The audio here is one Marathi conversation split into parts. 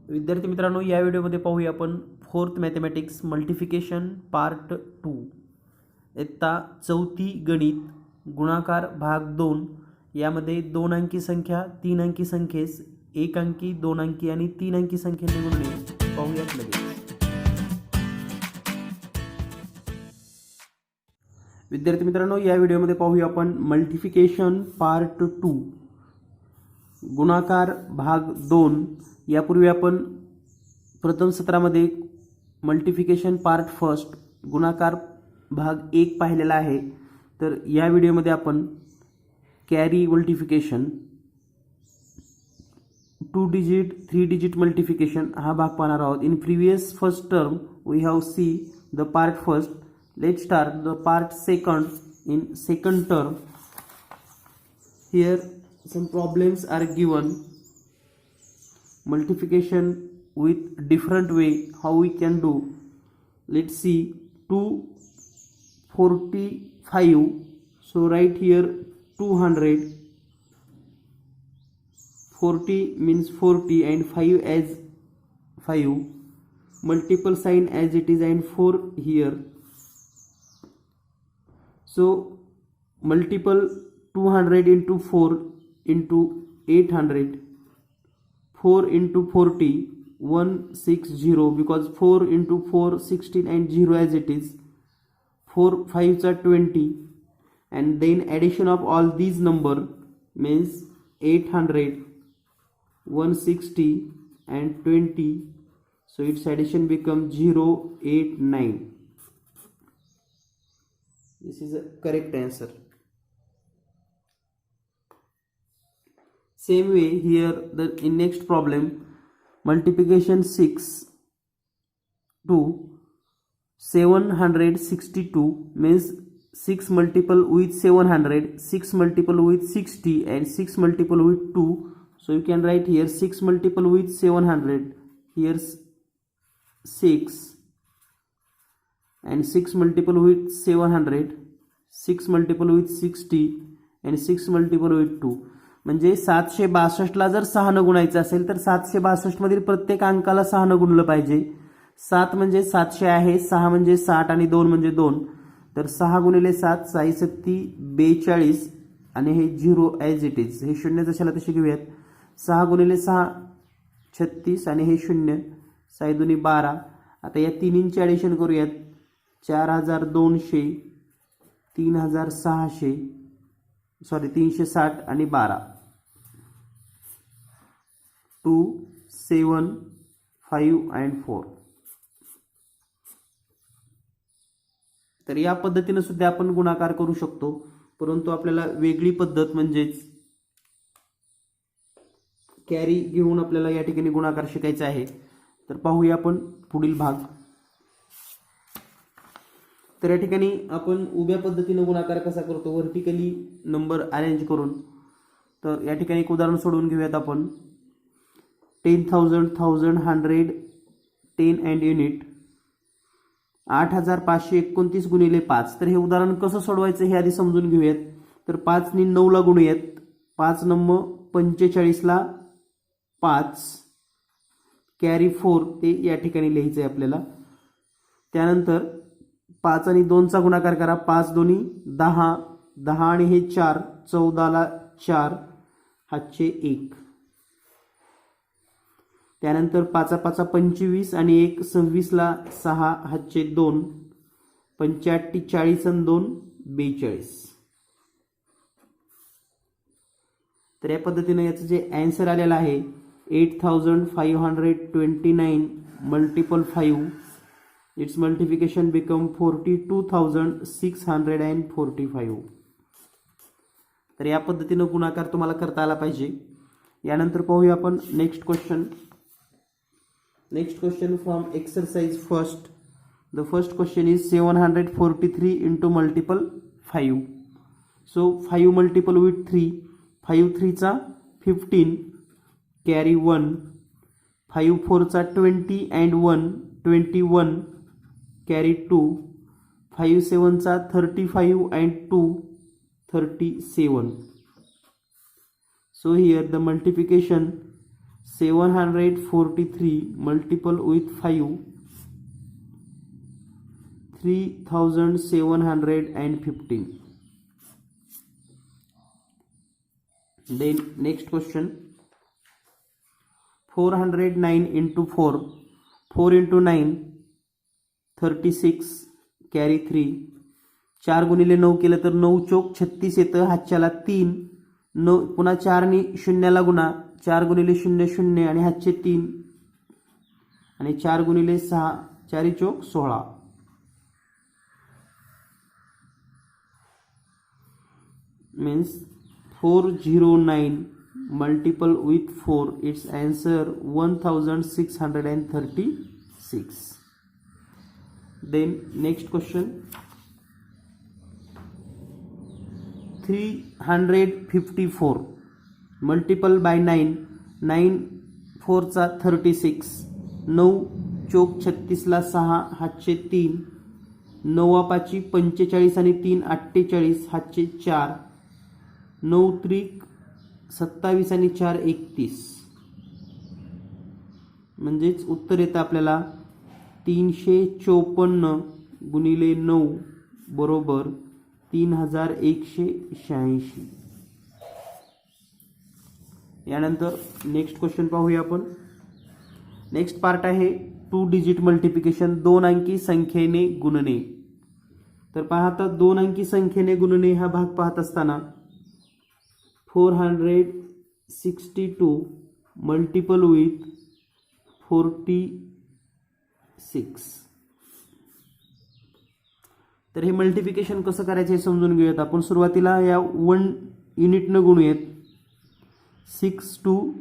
विद्यार्थी मित्रांनो, या व्हिडिओमध्ये पाहूया आपण फोर्थ मॅथमॅटिक्स मल्टिफिकेशन पार्ट 2 इयत्ता चौथी गणित गुणाकार भाग 2 यामध्ये 2 अंकी संख्या 3 अंकी संख्येस 1 अंकी 2 अंकी आणि 3 अंकी संख्येने गुणणे पाहूयात लगेच. विद्यार्थी मित्रांनो, या व्हिडिओमध्ये पाहूया आपण मल्टिफिकेशन पार्ट 2 गुणाकार भाग 2. यापूर्वी आपण प्रथम सत्रामध्ये मल्टिफिकेशन पार्ट फर्स्ट गुणाकार भाग 1 पाहिलेला आहे. तर या व्हिडिओमध्ये आपण carry multiplication 2 digit 3 digit multiplication हा भाग पाहणार आहोत. In previous first term we have see the part first. Let's start the part second. In second term here some problems are given. Multiplication with different way how we can do. Let's see 245. So write here 200. 40 means 40 and 5 as 5. Multiple sign as it is and 4 here. So multiple 200 into 4 into 800. 4 into 40 160 because 4 into 4 16 and 0 as it is. 4 5s are 20 and then addition of all these number means 800 160 and 20. So its addition becomes 089. This is a correct answer. Same way here in next problem multiplication 6 to 762 means 6 multiple with 700, 6 multiple with 60 and 6 multiple with 2. So you can write here 6 multiple with 700, here's 6 and 6 multiple with 700, 6 multiple with 60 and 6 multiple with 2. म्हणजे 762 ला जर 6 न गुणायचं असेल तर 762 मधील प्रत्येक अंकाला 6 न गुणलं पाहिजे. 7 म्हणजे 700 आहे, 6 म्हणजे 60 आणि 2 म्हणजे 2. तर 6 गुणिले 7 6 7 42 आणि हे 0 ॲज इट इज. हे शून्य जशाला तसे घेऊयात. 6 गुणिले 6 36 आणि हे 0 6 दुनी 12. आता या तिन्हींचे ॲडिशन करूयात. 4200 3600 360 आणि 12 2 7 5 and 4. तर या पद्धतीने सुद्धा आपण गुणाकार करू शकतो, परंतु आपल्याला वेगळी पद्धत म्हणजेच कॅरी घेऊन आपल्याला या ठिकाणी गुणाकार शिकायचा आहे. तर पाहूया आपण पुढील भाग. तर या ठिकाणी आपण उभ्या पद्धतीने गुणाकार कसा करतो, व्हर्टिकली नंबर अरेंज करून. तर या ठिकाणी एक उदाहरण सोडवून घेऊयात आपण. 10,000 1000 100 10 अँड युनिट 8529 गुणिले 5. तर हे उदाहरण कसं सोडवायचं हे आधी समजून घेऊयात. तर 5 नी 9 ला गुणूयात. 5 नंबर 45 ला 5 कॅरी 4 ते या ठिकाणी लिहायचं आहे आपल्याला. त्यानंतर 5 आणि 2 चा गुणाकार करा. 5 दोन्ही 10 10 आणि हे 4 14 ला 4 हातचे 1. त्यानंतर 5 5 25 आणि 1 26 ला 6 हातचे 2 85 40 आणि 2 42. तर या पद्धतीने याचं जे आन्सर आलेलं आहे 8529 मल्टिपल 5 its multiplication become 42,645. तर या पद्धतीने गुणाकार तुम्हाला करता आला पाहिजे. यानंतर पाहूया आपण next question. Next question from exercise first. The first question is 743 into multiple 5. So 5 multiple with 3. 5 3 चा 15 कॅरी 1. 5 4 चा 20 and 1 21 कॅरी 2. 5 7 चा 35 and 2 37. So here the multiplication 743 multiple with 5, 3715. Then next question, 409 into 4, 4 into 9 36, carry 3, 4 गुणिले 9 केलं तर 9 चोक 36 येतं, हातच्याला 3, 9 पुन्हा 4 नी शून्याला गुणा, 4 गुणिले 0 0 आणि हातचे 3 आणि 4 गुणिले 6, 4 चोक 16. means 409 multiple with 4, its answer 1636. Then next question, 354 multiple by 9, 9 4 चा 36, 9 चोक 36 ला 6, हातचे 3, 9 पाची 45 आणि 3 48, हातचे 4, 9 त्रिक 27 आणि 4 31. म्हणजेच उत्तर येतं आपल्याला 354 गुणिले 9 बरोबर 3186. यानंतर नेक्स्ट क्वेश्चन पाहूया आपण. नेक्स्ट पार्ट आहे 2 डिजिट मल्टिप्लिकेशन, 2 अंकी संख्येने गुणणे. तर पहा आता 2 अंकी संख्येने गुणणे हा भाग पाहत असताना 462 मल्टिपल विथ 46. तर हे मल्टिप्लिकेशन कसं करायचं हे समजून घेऊयात आपण. सुरुवातीला या 1 युनिटनं गुणूयात. 6 2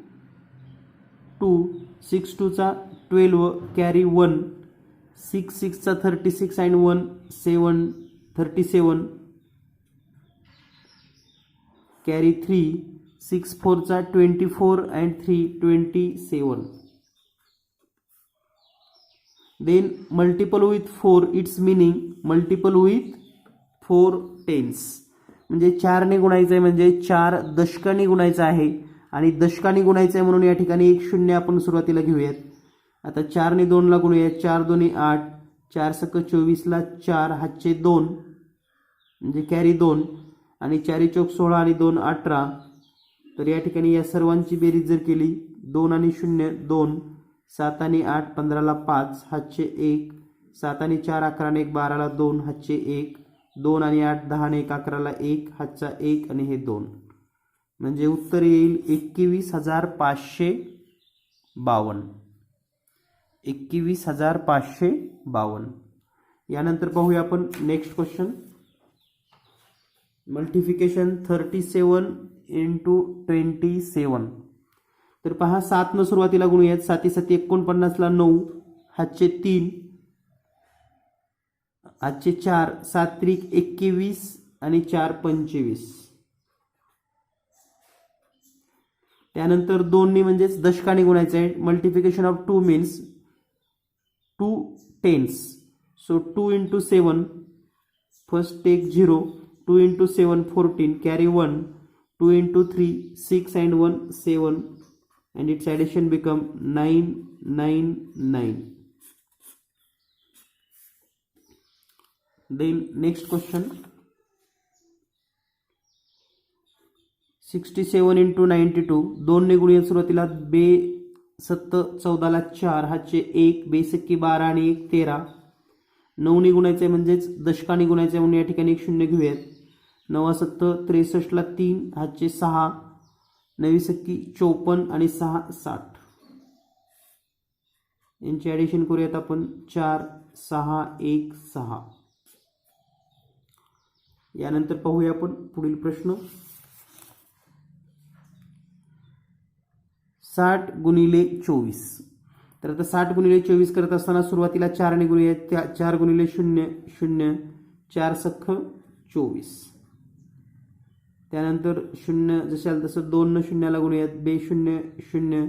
2, 6 2 चा 12, कॅरी 1, 6 6 चा 36 and 1 7, 37, कॅरी 3, 6 4 चा 24 and 3 27. then multiple with 4, its meaning multiple with 4 tens. म्हणजे 4 ने गुणायचं आहे, म्हणजे 4 दशकांनी गुणायचं आहे आणि दशकांनी गुणायचं आहे म्हणून या ठिकाणी एक शून्य आपण सुरुवातीला घेऊयात. आता 4 ने 2 ला गुणूयात, 4 2 8, 4 सक 24 ला 4, हातचे 2 म्हणजे कॅरी 2 आणि 4 चौक 16 आणि 2 18. तर या ठिकाणी या सर्वांची बेरीज जर केली, 2 आणि 0 2, 7 आणि 8 15 ला 5, हातचे 1, 7 आणि 4 11 आणि 1 12 ला 2, हातचे 1, 2 आणि 8 10 आणि 1 11 ला 1, हातचा 1 आणि हे 2. म्हणजे उत्तर येईल 21552. 21552. यानंतर पाहूया आपण नेक्स्ट क्वेश्चन, मल्टिप्लिकेशन 37 into 27. तर पहा 7 न सुरुवातीला गुणूयात, 7 7 49 ला 9, हातचे 3, हातचे 4, 7 त्रिक 21 आणि 4 25. त्यानंतर 2 नी म्हणजेच दशकाने गुणायचं आहे. Multiplication of 2 means 2 tens. So 2 into 7, first take 0, 2 into 7 14, carry 1, 2 into 3 6 and 1 7, and its addition become 999. Then next question, 67 into 92, 2 ने गुणिले सुरुवातीला 2 7 14 ला 4, हातचे 1, 2 सक्की 12 आणि 1 13. 9 ने गुणायचे म्हणजेच दशकाने गुणायचे म्हणून या ठिकाणी एक शून्य घेऊयात. 9 7 63 ला 3, हातचे 6, 9 सक्की 54 आणि 6 60. यांची ॲडिशन करूयात आपण, 4 6 1 6. यानंतर पाहूया आपण पुढील प्रश्न, 60 गुणिले 24. तर आता 60 गुणिले 24 करत असताना सुरुवातीला 4 ने गुणूयात, 4 गुणिले 0 0, 4 सख्ख 24. त्यानंतर 0 जसे आलं तसं 2 न शून्याला गुणूयात, 2 0 0,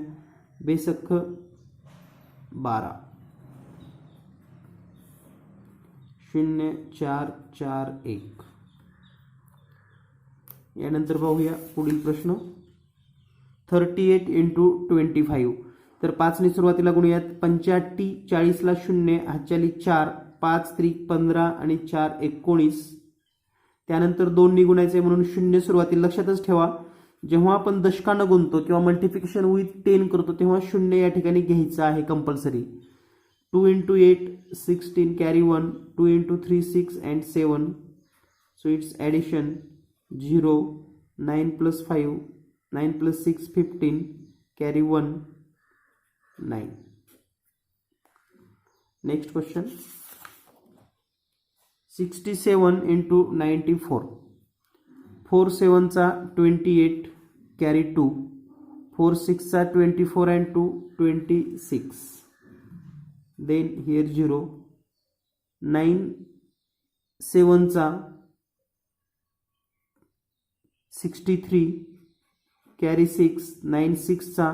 2 सख्ख 12, 0 4 4 1. यानंतर पाहूया पुढील प्रश्न, 38 into 25. तर 5ने सुरुवातीला गुणूयात. 85 40ला 0, हातच्याली 4, 5 त्रिक 15 आणि 4 19. त्यानंतर 2 गुणायचे म्हणून 0 सुरुवातीला. लक्षातच ठेवा, जेव्हा आपण दशकानं गुणतो किंवा मल्टिप्लिकेशन विथ 10 करतो तेव्हा 0 या ठिकाणी घ्यायचं आहे compulsory. 2 × 8 16 carry 1, 2 × 3 6 and 7. So its addition 0, 9 + 5, 9 + 6 15, carry 1, 9. Next question. 67 × 94. 4 7 चा 28, carry 2. 4 6 चा 24 and 2 26. Then here 0. 9 7 चा 63, carry 6. 9 6 चा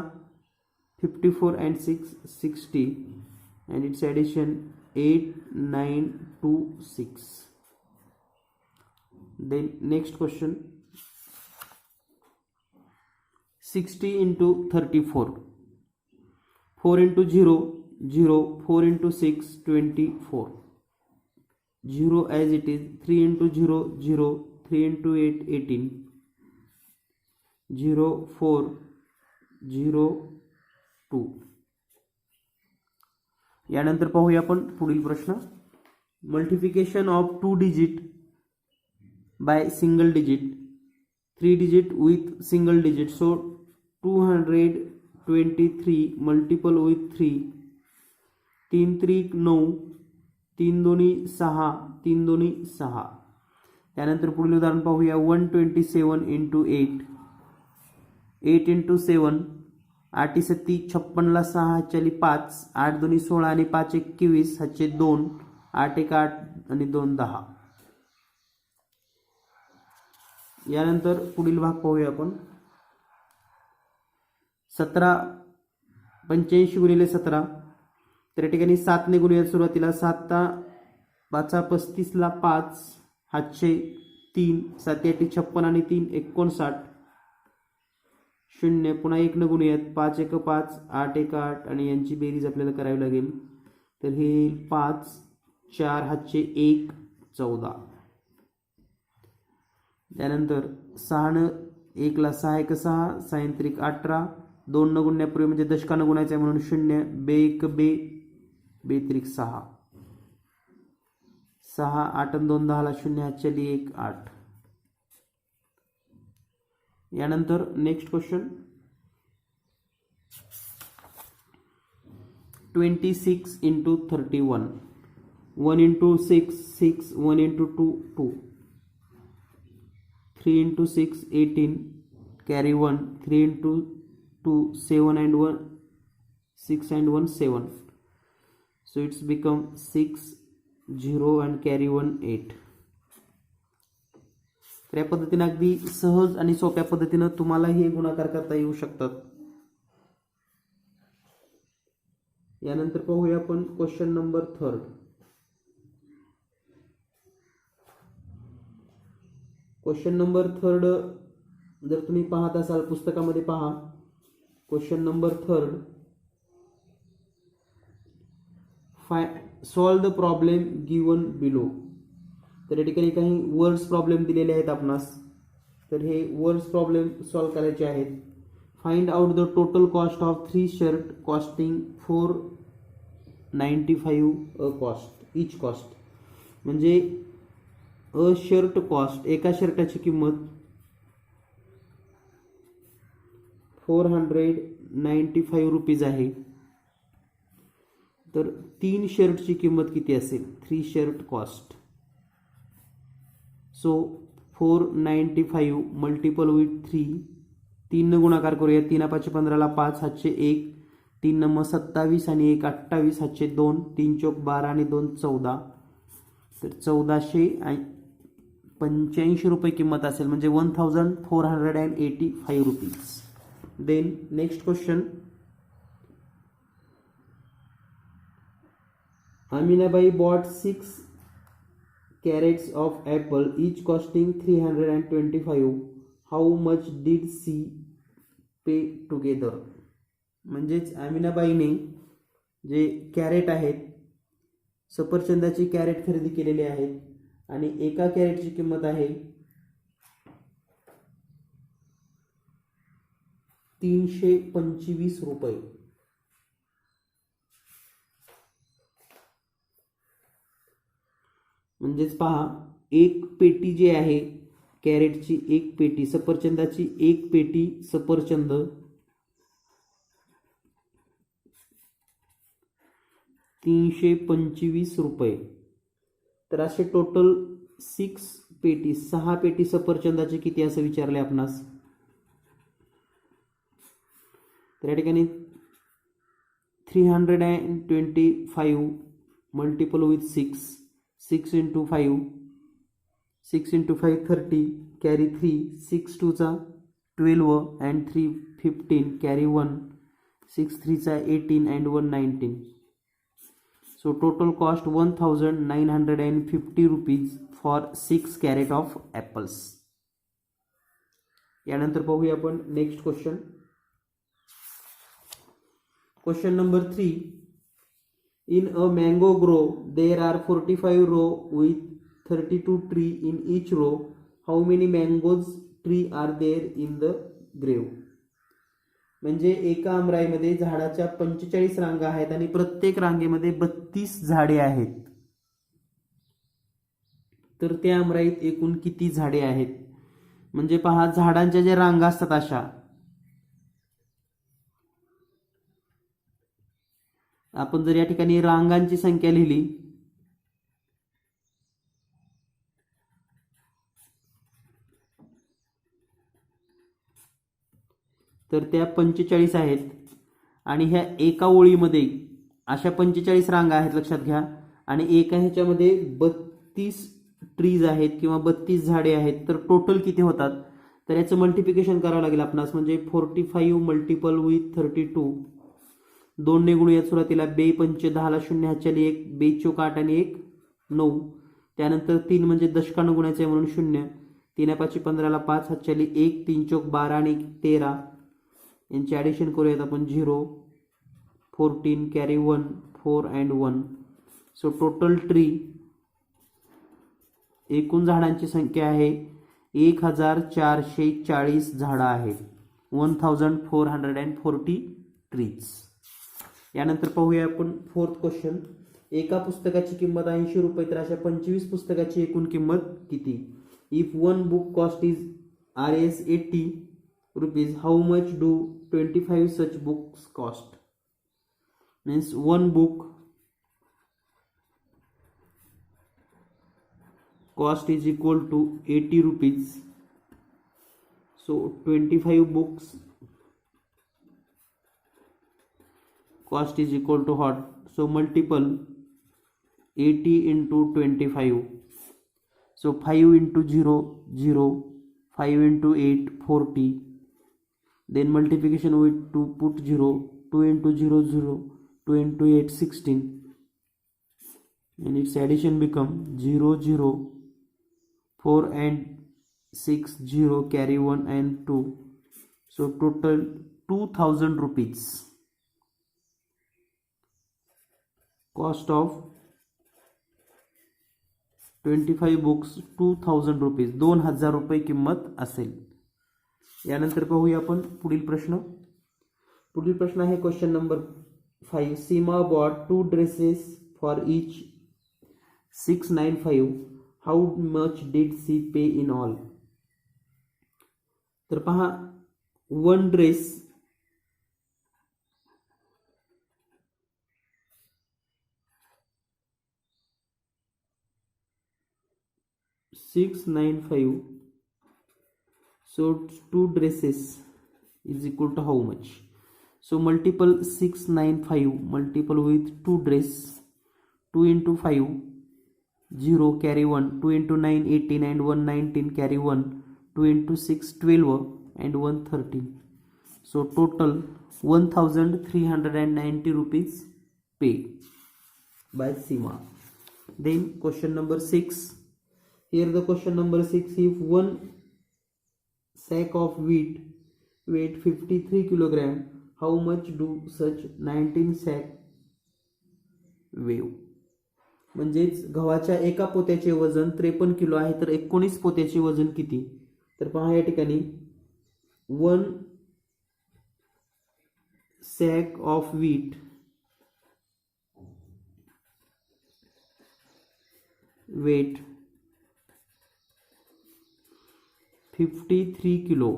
54 and 6 60, and its addition 8 9 2 6. Then next question. 60 × 34. 4 × 0 0, 4 × 6 24. 0 as it is. 3 × 0 0, 3 × 8 18. 0 4 0 2. यानंतर पाहूया आपण पुढील प्रश्न. Multiplication of 2 digit by single digit, 3 digit with single digit. So 223 multiple with 3. 3 त्रिक 9, 3 दोन्ही 6, 3 दोन्ही 6. त्यानंतर पुढील उदाहरण पाहूया. 127 × 8. 8 × 7, 8 7 56ला 6, हातच्याली 5, 8 2 16 आणि 5 21, हातचे 2, 8 1 8 आणि 2 10. यानंतर पुढील भाग पाहूया आपण. 17 85 × 17. तर या ठिकाणी 7 ने गुणूयात सुरुवातीला. 7 5 35ला 5, हातचे 3, 7 8 56 आणि 3 59. 0 पुन्हा 1 न गुणूयात. 5 1 5, 8 1 8 आणि यांची बेरीज आपल्याला करावी लागेल. तर हे 5 4, हातचे 1 14. त्यानंतर 6 न 1 ला 6 1 6, 6 त्रिक 18. 2 न गुणण्यापूर्वी म्हणजे दशकानं गुणायचं आहे म्हणून 0, 2 1 2, 2 त्रिक 6. 6 8 आणि 2 10ला 0, हातच्याली 1 8. यानंतर next question. 26 × 31. 1 × 6 6, 1 × 2 2. 3 × 6 18, carry 1. 3 × 2 7 and 1 6 and 1 7. So it's become 6 0 and carry 1 8. तर या पद्धतीने अगदी सहज आणि सोप्या पद्धतीने तुम्हाला हे गुणाकार करता येऊ शकतात. यानंतर पाहूया आपण क्वेश्चन नंबर 3. क्वेश्चन नंबर 3 जर तुम्ही पाहत असाल पुस्तकामध्ये पहा. Question number 3. Solve the problem given below. तर या ठिकाणी काही वर्ड्स प्रॉब्लेम दिलेले आहेत आपणास. तर हे वर्ड्स प्रॉब्लेम सॉल्व करायचे आहेत. Find out the total cost of 3 shirt costing 495 a cost each cost. म्हणजे अ शर्ट कॉस्ट, एका शर्टाची किंमत 495 रुपीज आहे. तर 3 शर्टची किंमत किती असेल? 3 shirt cost. So 495 multiple with 3. 3 न गुणाकार करूया. 3 5 15ला 5, हातचे 1, 3 नंबर 27 आणि 1 28, हातचे 2, 3 चौक 12 आणि 2 14. तर 1485 रुपये किंमत असेल, म्हणजे 1485 rupees. Then next question. Aminabai bought 6 carats of apple, each costing 325. How much did she pay together? म्हणजेच आमिनाबाईने जे कॅरेट आहेत सफरचंदाची कॅरेट खरेदी केलेले आहेत आणि एका कॅरेटची किंमत आहे 325 रुपये. म्हणजेच पहा एक पेटी जी आहे कॅरेटची एक पेटी सफरचंदाची एक पेटी सफरचंद 325 रुपये. तर असे टोटल 6 पेटी सफरचंदाचे किती असं विचारले आपणास. तर या ठिकाणी 325 multiple with 6 into 5 6 into 5 30 carry 3 6 2 चा 12 अँड 3 15 कॅरी 1 6 3 चा 18 and 1 19. So total cost 1950 rupees for 6 carat of apples. यानंतर पाहूया आपण next question. Question number 3. In a mango grove there are 45 row with 32 tree in each row. How many mangoes tree are there in the grove? म्हणजे एका आमराईमध्ये झाडाच्या 45 रांगा आहेत आणि प्रत्येक रांगेमध्ये 32 झाडे आहेत. तर त्या आमराईत एकूण किती झाडे आहेत. म्हणजे पहा झाडांच्या ज्या रांगा असतात अशा आपण जर या ठिकाणी रांगांची संख्या लिहिली तर त्या 45 आहेत आणि ह्या एका ओळीमध्ये अशा 45 रांगा आहेत लक्षात घ्या आणि एका ह्याच्यामध्ये 32 ट्रीज आहेत किंवा 32 झाडे आहेत. तर टोटल किती होतात तर याचं मल्टिप्लिकेशन करावं लागेल आपणास. म्हणजे 45 मल्टिपल विथ 32 2 ने गुणूया सुरुवातीला 2 पंचे 10 ला 0 ह्याच्याली 1 2 चोक 8 आणि 1 9. त्यानंतर 3 म्हणजे दशकानं गुणायचं आहे म्हणून 0 3 5 15 ला 5 ह्याच्याली 1 3 चोक 12 आणि 13 यांचे ॲडिशन करूयात आपण 0 14 carry 1 4 and 1. So total tree एकूण झाडांची संख्या आहे 1440 झाडं आहेत. 1440 ट्रीज. यानंतर पाहूया आपण फोर्थ क्वेश्चन. एका पुस्तकाची किंमत 80 रुपये तर अशा 25 पुस्तकाची एकूण किंमत किती. If one book cost is Rs 80 rupees, how much do 25 such books cost? Means one book cost is equal to 80 rupees. So 25 books cost is equal to what? So multiple 80 into 25. So 5 into 0 0, 5 into 8 40. Then multiplication with 2 put 0, 2 into 0 0, 2 into 8 16 and its addition become 0 0, 4 and 6 0 carry 1 and 2. So total 2000 rupees. Cost of 25 books 2000 rupees. 2000 रुपये किंमत असेल. यानंतर पाहूया आपण पुढील प्रश्न. पुढील प्रश्न आहे question number 5. Seema bought 2 dresses for each 695. How much did she pay in all. तर पहा 1 dress 695. So 2 dresses is equal to how much. So multiple 695 multiple with 2 dress. 2 into 5 0 carry 1, 2 into 9 18 and 1 19 carry 1, 2 into 6 12 and 1 13. So total 1390 rupees pay by Seema. Then question number 6. Here the question number 6. If one sack of wheat weight 53 kilogram, how much do such 19 sack weigh. म्हणजेच गव्हाच्या एका पोत्याचे वजन 53 किलो आहे, तर 19 पोत्याचे वजन किती? तर पहा या ठिकाणी 1 sack of wheat weight 53 kilo,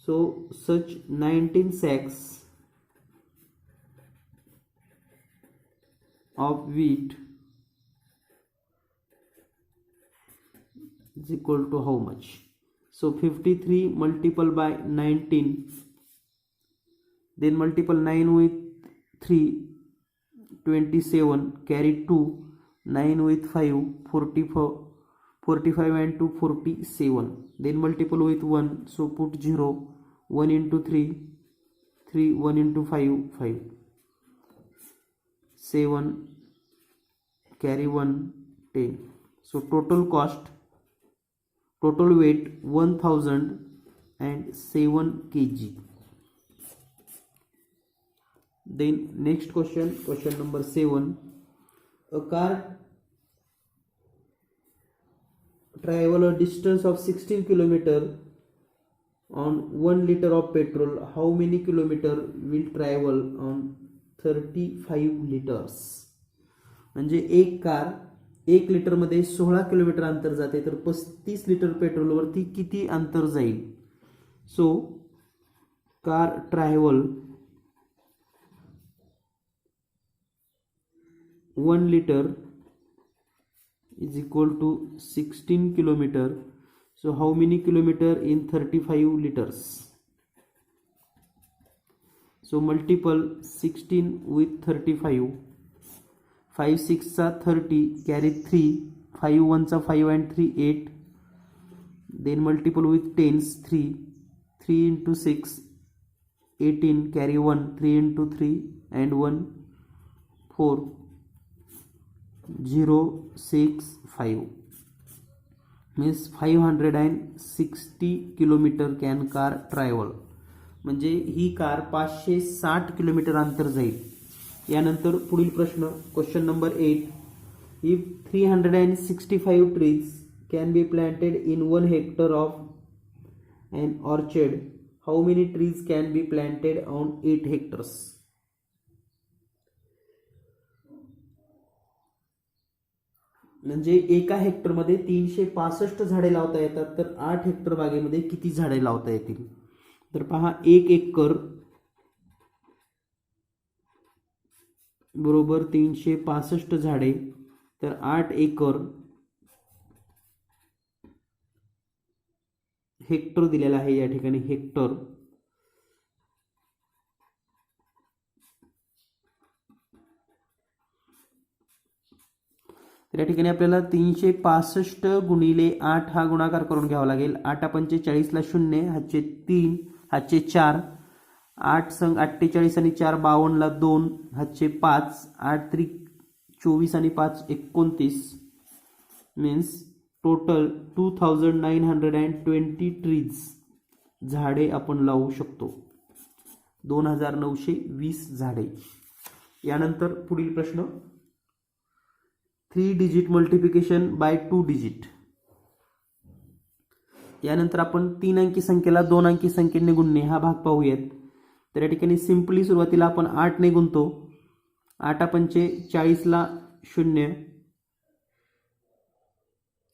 so such 19 sacks of wheat is equal to how much? So 53 multiple by 19, then multiple 9 with 3, 27, carry 2, 9 with 5, 44, 45 and 2, 47, then multiple with 1, so put 0, 1 into 3, 3, 1 into 5, 5, 7, carry 1, 10. So total cost, total weight 1007 kg. Then next question number 7. A car travel a distance of 16 kilometer on 1 liter of petrol. How many kilometer will travel on 35 liters? म्हणजे एक कार 1 लिटर मध्ये 16 किलोमीटर अंतर जाते, तर 35 लिटर पेट्रोलवरती किती अंतर जाईल? So car travel 1 liter is equal to 16 kilometer. So how many kilometer in 35 liters? So multiple 16 with 35, 5 6 चा 30, carry 3, 5 1 चा 5 and 3 8, then multiple with tens 3, 3 into 6 18, carry 1, 3 into 3 and 1 4, 0 6 5, means 560 kilometre can car travel. म्हणजे ही कार 560 किलोमीटर अंतर जाईल. यानंतर पुढील प्रश्न question number 8. If 365 trees can be planted in 1 hectare of an orchard, how many trees can be planted on 8 hectares? म्हणजे एका हेक्टरमध्ये 365 झाडे लावता येतात, तर 8 हेक्टर बागेमध्ये किती झाडे लावता येतील? तर पहा 1 एकर बरोबर 365 झाडे, तर 8 एकर हेक्टर दिलेला आहे या ठिकाणी हेक्टर. तर या ठिकाणी आपल्याला 365 गुणिले 8 हा गुणाकार करून घ्यावा लागेल. 8 पंचे 40 ला 0, हातचे 3, हातचे 4, 8 संग 48 आणि 4 52 ला 2, हातचे 5, 8 त्रिक 24 आणि 5 29, मीन्स टोटल 2920 ट्रीज झाडे आपण लावू शकतो. 2920 झाडे. यानंतर पुढील प्रश्न 3 डिजिट मल्टिप्लिकेशन बाय 2 डिजिट. यानंतर आपण 3 अंकी संख्येला 2 अंकी संख्येने गुणणे हा भाग पाहूयात. तर या ठिकाणी सिंपली सुरुवातीला आपण 8 ने गुणतो. 8 पंचे 40 ला 0,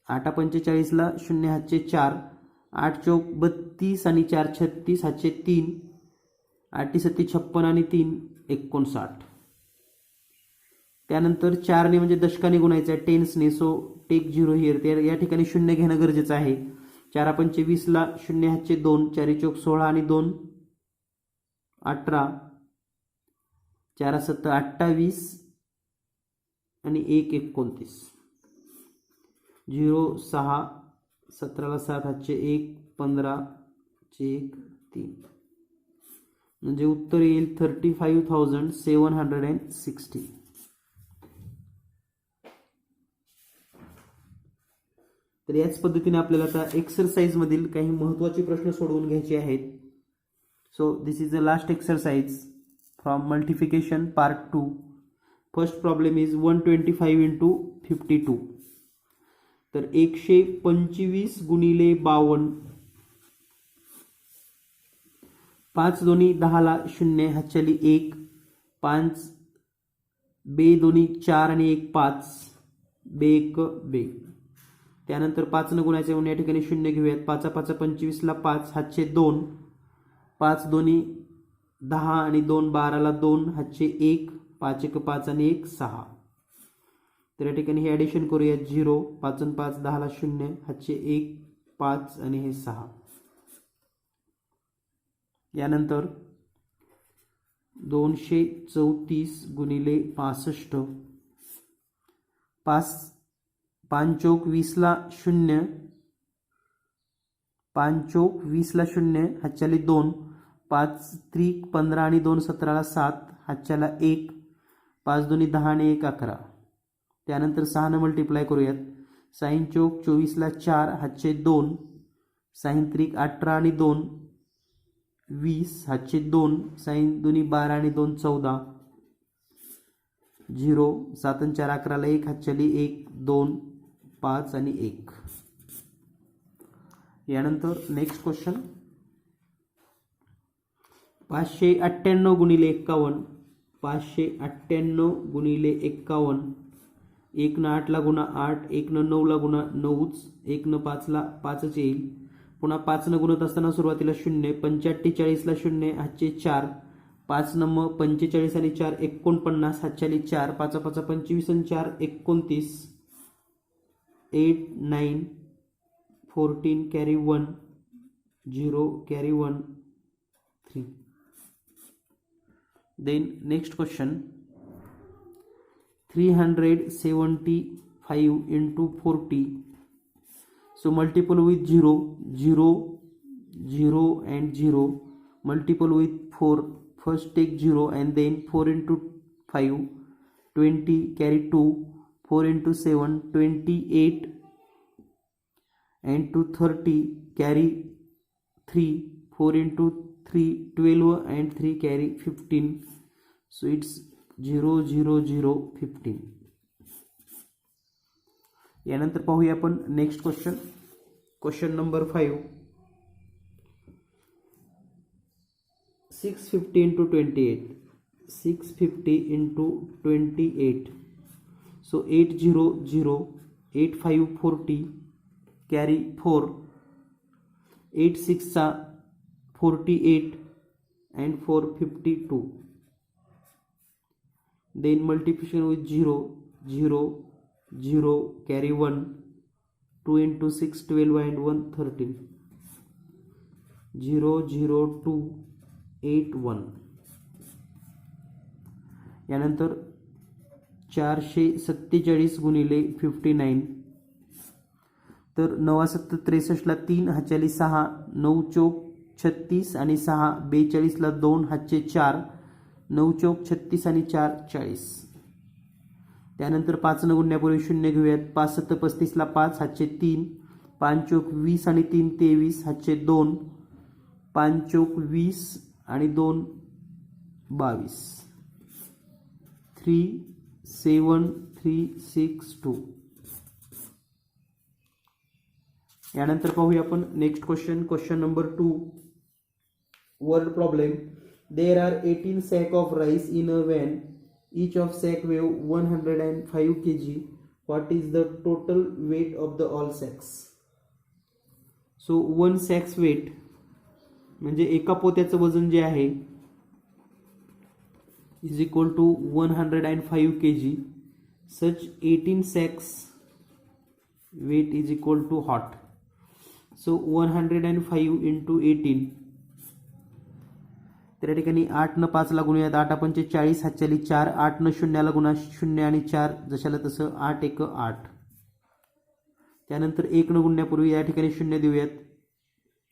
8 पंचे 40 ला 0, हातचे 4, 8 चौक 32 आणि 4 36, हातचे 3, 8 सत्ती 56 आणि 3 59. त्यानंतर 4 ने म्हणजे दशकाने गुणायचं आहे, टेन्सने. So take 0 here. तर या ठिकाणी 0 घेणं गरजेचं आहे. 4 पंचे 20 ला 0, हातचे 2, 4 चौक 16 आणि 2 18, 4 7 28 आणि 1 29, 0 6, 17 ला 7, हातचे 1 15 1 3, म्हणजे उत्तर येईल 35,760. तर याच पद्धतीने आपल्याला आता एक्सरसाइज मधील काही महत्त्वाचे प्रश्न सोडवून घ्यायचे आहेत. So this is the last exercise from multiplication part 2. First problem is 125 into 52. तर 125 गुणिले 52, 5 दोन्ही 10 ला 0, हातच्याली 1, 5 बे दोन्ही 4 आणि 1 5, बे 1 बे. त्यानंतर 5 न गुणायचे म्हणून या ठिकाणी 0 घेऊयात. 5 5 25 ला 5, हातचे 2, 5 दोन्ही 10 आणि 2 12 ला 2, हातचे 1, 5 1 5 आणि 1 6. तर या ठिकाणी हे ॲडिशन करूया. 0 5 आणि 5 10 ला 0, हातचे 1 5 आणि हे 6. यानंतर 234 गुणिले 65, 5 5 चौक 20 ला 0, 5 चौक 20 ला 0, हातच्याली 2, 5 त्रिक 15 आणि 2 17 ला 7, हातच्याला 1, 5 दोन्ही 10 आणि 1 11. त्यानंतर 6 न मल्टिप्लाय करूयात. 6 चौक 24 ला 4, हातचे 2, 6 त्रिक 18 आणि 2 20, हातचे 2, 6 दोन्ही 12 आणि 2 14, 0 7 आणि 4 11 ला 1, हातच्याली 1 2 5 आणि 1. यानंतर नेक्स्ट क्वेश्चन 598 गुणिले 51, 598 गुणिले 51. 1 न 8 ला गुणा 8, 1 न 9 ला गुणा 9च, 1 न 5 ला 5च येईल. पुन्हा 5 न गुणत असताना सुरुवातीला 0, 45 ला 0, हातचे 4, 5 न 45 आणि 4 49, हातच्याली 4, 5 5 25 आणि 4 29, 8 9 14 carry 1, 0 carry 1 3. Then next question 375 into 40. So multiple with 0 0 0 and 0. Multiple with 4. First take 0 and then 4 into 5 20, carry 2, 4 into 7 28 and 2 30, carry 3, 4 into 3 12 and 3 carry 15. So it's 0 0 0 15. यानंतर पाहूया आपण next question. Question number 5. 650 into 28. 650 into 28. So 8 0 0, 8 5 40, carry 4, 8 6 48 and 4 52. Then multiplication with 0 0 0, carry 1, 2 into 6 12 and 1 13, 0 0 2 8 1. यानंतर 447 गुणिले 59. तर 9 7 63 ला 3, हातच्याली 6, 9 चौक 36 आणि 6 42 ला 2, हातचे 4, 9 चौक 36 आणि 4 40. त्यानंतर 5 न गुणण्यापूर्वी 0 घेऊयात. 5 7 35 ला 5, हातचे 3, 5 चौक 20 आणि 3 23, हातचे 2, 5 चौक 20 आणि 2 22, 3 7 3 6 2. यानंतर पाहूया आपण next question. Question number 2. Word problem. There are 18 sack of rice in a van. Each of sack weigh 105 kg. What is the total weight of the all sacks? So one sack's weight म्हणजे एका पोत्याचं वजन जे आहे is equal to 105 kg. Such 18 sacks weight is equal to hot. So 105 into 18. तर या ठिकाणी 8 न 5 ला गुणूयात. 8 5 40, हातच्याली 4, 8 न 0 ला गुणा 0 आणि 4, जशाला तसं 8 1 8. त्यानंतर 1 न गुणण्यापूर्वी या ठिकाणी 0 देऊयात.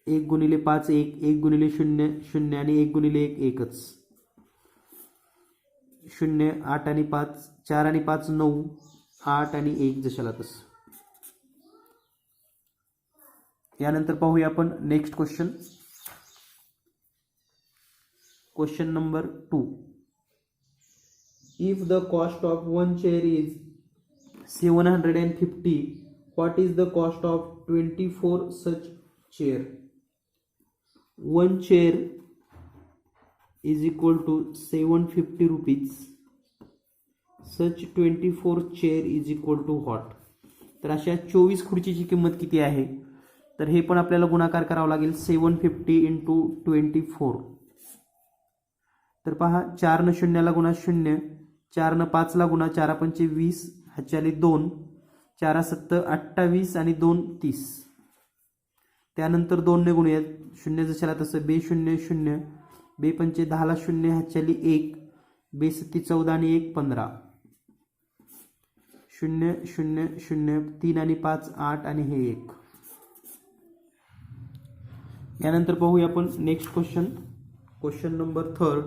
1 गुणिले 5 1, 1 गुणिले 0 0 आणि 1 गुणिले 1 एकच. 0 8 आणि 5, 4 आणि 5 9, 8 आणि 1 जशाला तसं. यानंतर पाहूया आपण next question. Question number 2. If the cost of one chair is 750, what is the cost of 24 such chair? One chair is equal to 750 rupees. Such 24 chair is equal to what? तर अशा 24 खुर्चीची किंमत किती आहे? तर हे पण आपल्याला गुणाकार करावा लागेल 750 × 24. तर पहा 4 न 0 ला गुणा 0, 4 न 5 ला गुणा, 4 पंचे 20, हाच्याली 2, 4 7 28 आणि 2 30. त्यानंतर 2 ने गुणूयात, 0 जशाला तसं, बे 0 0, बे पंचे 10 ला 0, हाच्याली 1, बे 7 14 आणि 1 15, 0 0 0, 3 आणि 5 8 आणि हे 1. यानंतर पाहूया आपण next question number 3.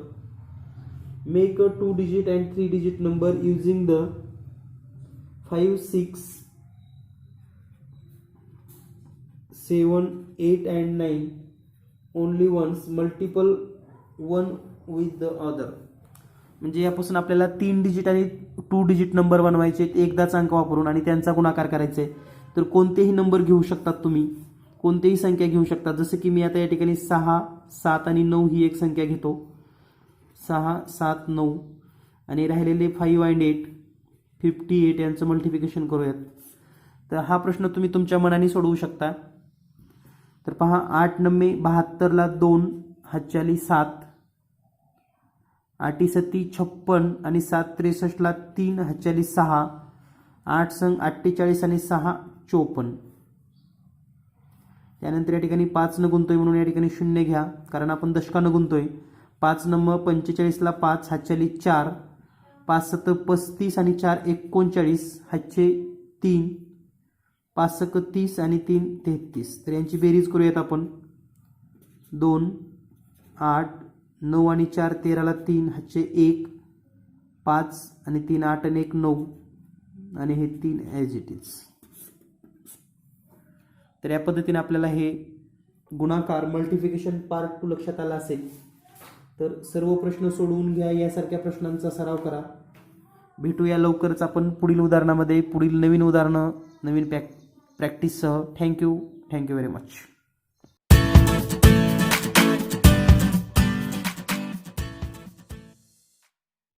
Make a 2-digit and 3-digit number using the 5 6 7 8 and 9 only once. Multiple one with the other. म्हणजे यापासून आपल्याला 3 डिजिट आणि 2 डिजिट नंबर बनवायचे आहेत एकदाच अंक वापरून आणि त्यांचा गुणाकार करायचा आहे. तर कोणतेही नंबर घेऊ शकतात तुम्ही, कोणतेही संख्या घेऊ शकतात. जसं की मी आता या ठिकाणी 6 7 आणि 9 ही एक संख्या घेतो. 6 7 9 आणि राहिलेले 5 and 8 58 यांचं मल्टिप्लिकेशन करूयात. तर हा प्रश्न तुम्ही तुमच्या मनाने सोडवू शकता. तर पहा 8 9 72 ला 2, हाच्याली 7, 8 7 56 आणि 7 63 ला 3, हाच्याली 6, 8 संग 48 आणि 6 54. त्यानंतर या ठिकाणी 5 न गुणतोय म्हणून या ठिकाणी 0 घ्या, कारण आपण दशकानं गुणतोय. 5 नंबर 45 ला 5, हाच्याली 4, 5 7 35 आणि 4 39, हाचे 3, 5 6 30 आणि 3 33. तर यांची बेरीज करूयात आपण. 2 8 9 आणि 4 13 ला 3, हाचे 1, 5 आणि 3 8 आणि 1 9 आणि हे 3 ॲज इट इज. तर या पद्धतीने आपल्याला हे गुणाकार मल्टिप्लिकेशन पार्ट 2 लक्षात आला असेल. तर सर्व प्रश्न सोडवून घ्या, यासारख्या प्रश्नांचा सराव करा. भेटूया लवकरच आपण पुढील उदाहरणामध्ये, पुढील नवीन उदाहरणं नवीन प्रॅक्टिससह. Thank you very much.